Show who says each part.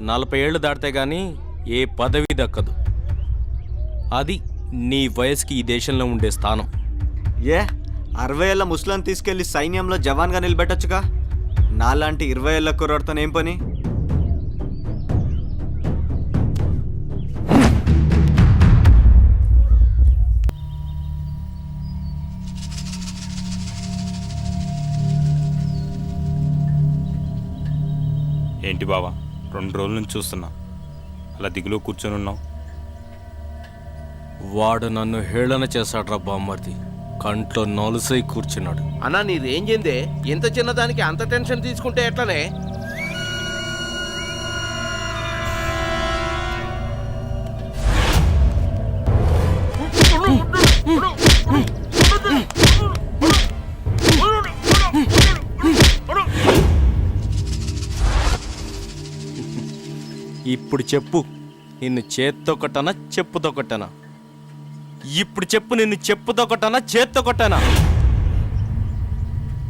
Speaker 1: 40 ఏళ్ళు దాటితే గానీ ఏ పదవి దక్కదు. అది నీ వయసుకి ఈ దేశంలో ఉండే స్థానం.
Speaker 2: 60 ఏళ్ళ ముసలాన్ని తీసుకెళ్లి సైన్యంలో జవాన్గా నిలబెట్టచ్చుగా. నాలాంటి 20 ఏళ్ళ కుర్రాడితో ఏం పని?
Speaker 1: ఏంటి బావా, 2 రోజుల నుంచి చూస్తున్నా, అలా దిగులో కూర్చొని ఉన్నావు? వాడు నన్ను హేళన చేశాడ్రా బామ్మర్ది. కంట్లో నలుసై కూర్చున్నాడు.
Speaker 3: అన్నా నీ రేంజ్ ఏందే? ఇంత చిన్నదానికి అంత టెన్షన్ తీసుకుంటే ఎట్లనే?
Speaker 1: ఇప్పుడు చెప్పు, నిన్ను చేత్తో కొట్టానా చెప్పుతో కొట్టానా? ఇప్పుడు చెప్పు, నిన్ను చెప్పుతో కొట్టానా చేత్తో కొట్టానా?